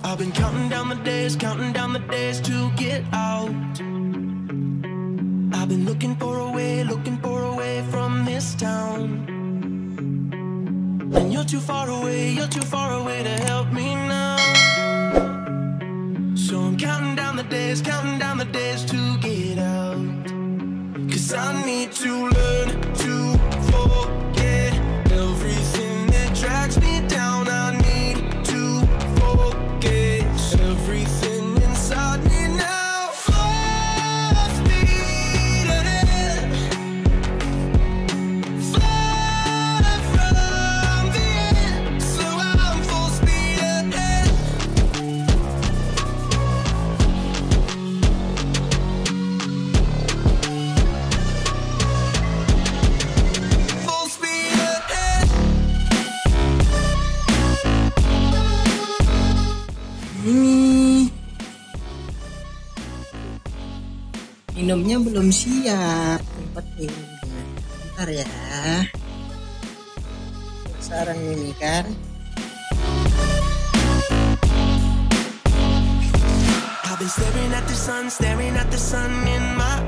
I've been counting down the days to get out. I've been looking for a way from this town. And you're too far away to help me now. So I'm counting down the days to get out. 'Cause I need to learn to forget everything that drags me down. I need to forget everything inside me now. Full speed ahead, fly from the end. So I'm full speed ahead. Full speed ahead. Ini minumnya belum siap tempat ini. Bentar ya. Sekarang ini kan. I've been staring at the sun in my